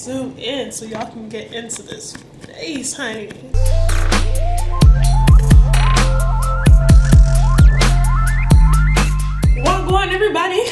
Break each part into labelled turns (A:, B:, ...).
A: zoom in so y'all can get into this face, honey. Wagwan, everybody.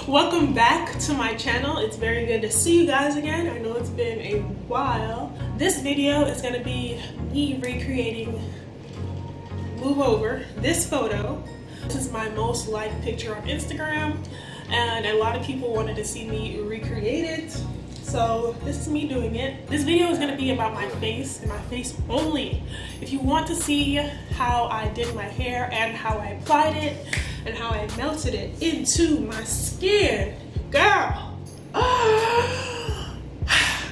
A: Welcome back to my channel. It's very good to see you guys again. I know it's been a while. This video is going to be me recreating Move Over, this photo. This is my most liked picture on Instagram, and a lot of people wanted to see me recreate it. So this is me doing it. This video is going to be about my face and my face only. If you want to see how I did my hair and how I applied it and how I melted it into my skin, girl, I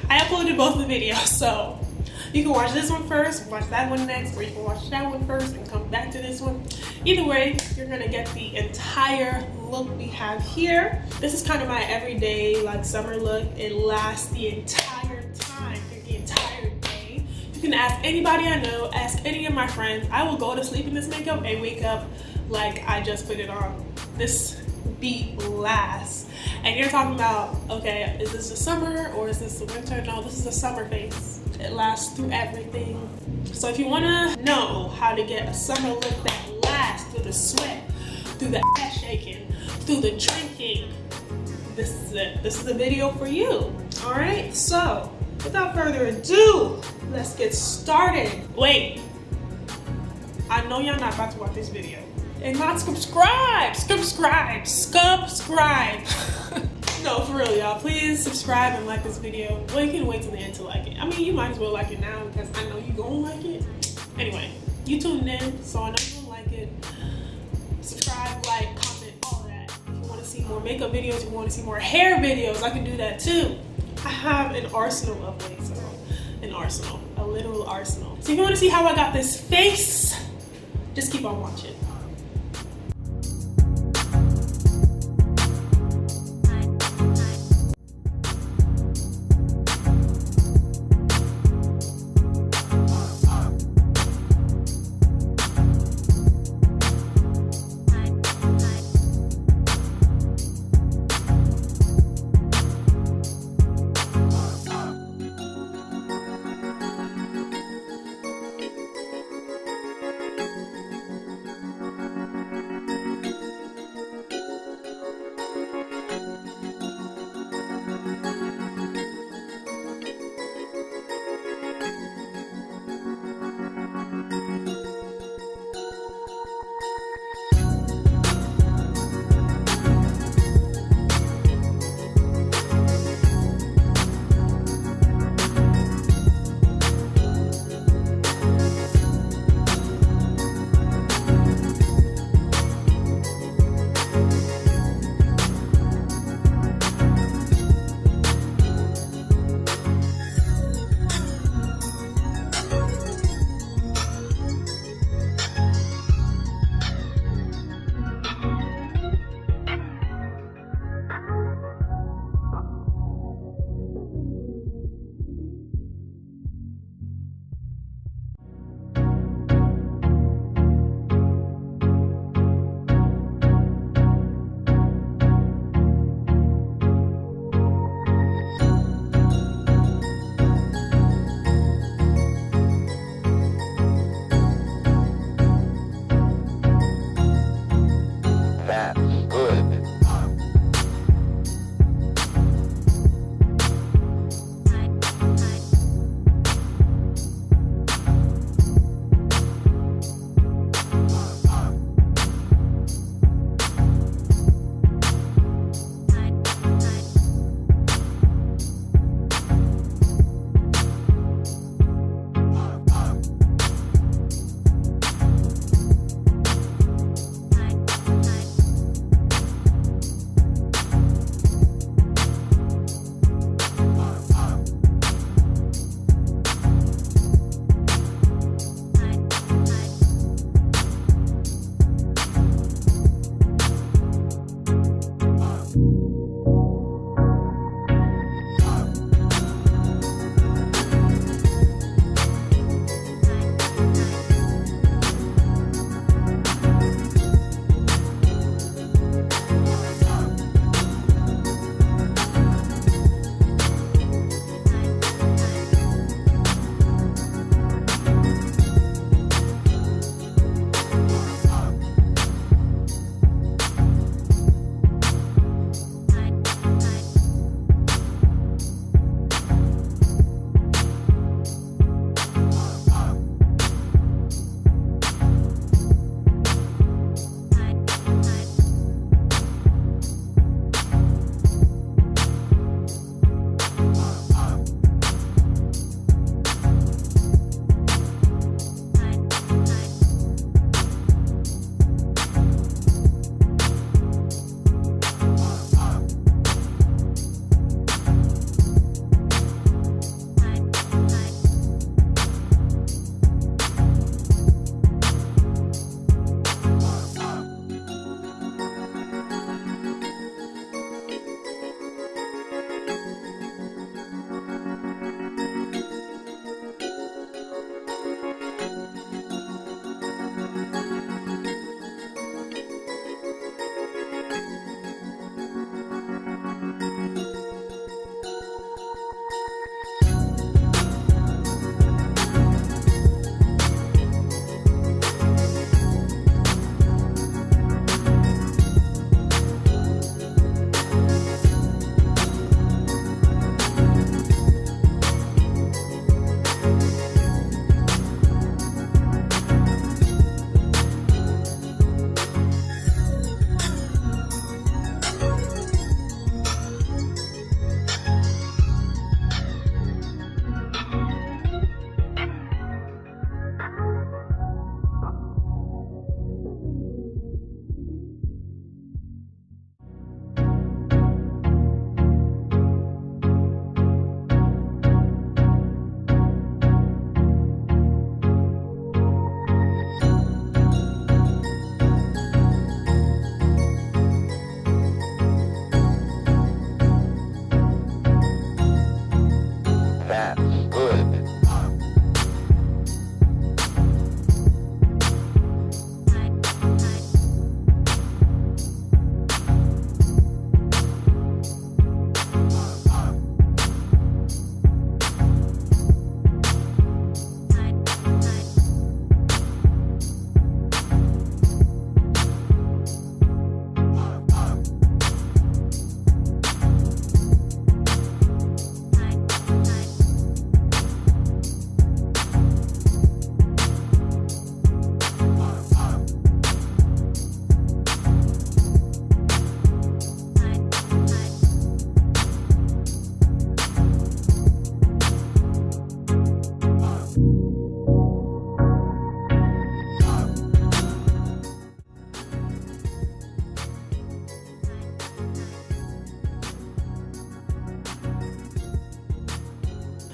A: uploaded both the videos, so you can watch this one first, watch that one next, or you can watch that one first and come back to this one. Either way, you're gonna get the entire look we have here. This is kind of my everyday, like, summer look. It lasts the entire time, the entire day. You can ask anybody I know, ask any of my friends. I will go to sleep in this makeup and wake up like I just put it on. This beat lasts. And you're talking about, okay, is this the summer or is this the winter? No, this is a summer face. It lasts through everything. So if you wanna know how to get a summer look that lasts through the sweat, through the ass shaking, through the drinking, this is it. This is the video for you. All right, so without further ado, let's get started. Wait, I know y'all not about to watch this video and not subscribe. No, for real, y'all. Please subscribe and like this video. Well, you can wait till the end to like it. I mean, you might as well like it now because I know you gonna like it. Anyway, you tuned in, so I know you gonna like it. Subscribe, like, comment, all of that. If you want to see more makeup videos, you want to see more hair videos, I can do that too. I have an arsenal of ways, a literal arsenal. So if you want to see how I got this face, just keep on watching.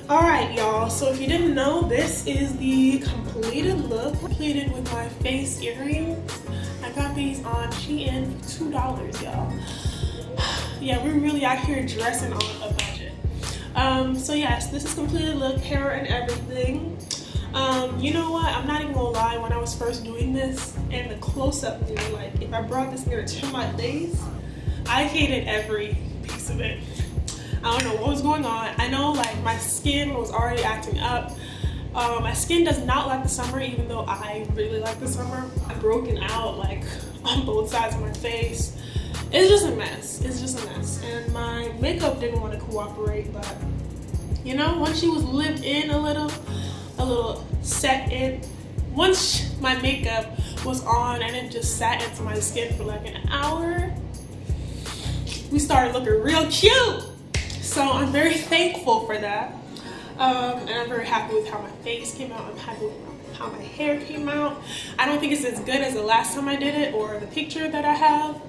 A: Alright y'all, so if you didn't know, this is the completed look. Completed with my face earrings. I got these on Shein for $2, y'all. Yeah, we're really out here dressing on a budget. So yes, this is completed look, hair and everything. You know what, I'm not even gonna lie, when I was first doing this and the close-up mirror, like if I brought this mirror to my face, I hated every piece of it. I don't know what was going on. I know like my skin was already acting up. My skin does not like the summer, even though I really like the summer. I'm broken out like on both sides of my face. It's just a mess. It's just a mess. And my makeup didn't want to cooperate, but you know, once she was lived in a little set in, once my makeup was on and it just sat into my skin for like an hour, we started looking real cute. So I'm very thankful for that. And I'm very happy with how my face came out. I'm happy with how my hair came out. I don't think it's as good as the last time I did it or the picture that I have.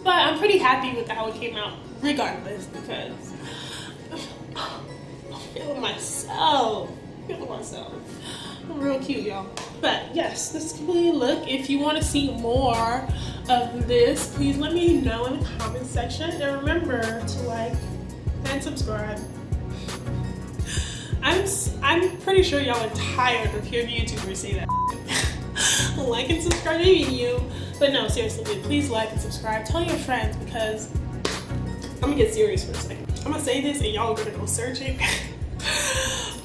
A: But I'm pretty happy with how it came out regardless, because I'm feeling myself. I'm real cute, y'all. But yes, this is completely look. If you want to see more of this, please let me know in the comment section. And remember to like and subscribe. I'm pretty sure y'all are tired of hearing YouTubers say that. Like and subscribe to the video. But no, seriously, please like and subscribe. Tell your friends, because I'm gonna get serious for a second. I'm gonna say this and y'all are gonna go searching.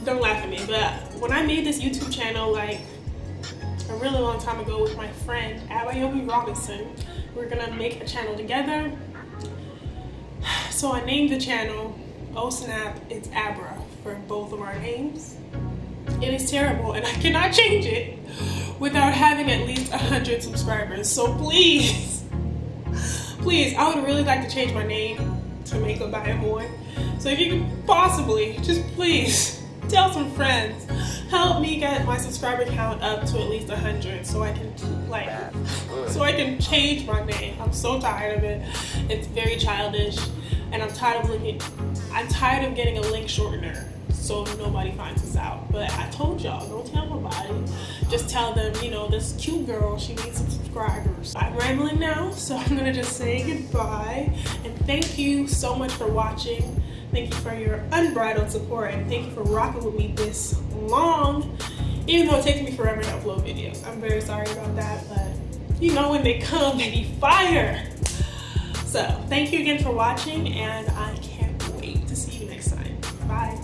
A: Don't laugh at me, but when I made this YouTube channel like a really long time ago with my friend Farrah-Amoy Robinson, we're gonna make a channel together. So I named the channel, oh snap, it's Abra for both of our names. It is terrible and I cannot change it without having at least 100 subscribers. So please, please, I would really like to change my name to Makeup by Amoy. So if you could possibly, just please, tell some friends, help me get my subscriber count up to at least 100 so I can change my name. I'm so tired of it. It's very childish, and I'm tired of getting a link shortener so nobody finds us out. But I told y'all, don't tell nobody. Just tell them, you know, this cute girl, she needs some subscribers. I'm rambling now, so I'm gonna just say goodbye, and thank you so much for watching. Thank you for your unbridled support, and thank you for rocking with me this long, even though it takes me forever to upload videos. I'm very sorry about that, but you know, when they come, they be fire. So thank you again for watching, and I can't wait to see you next time. Bye.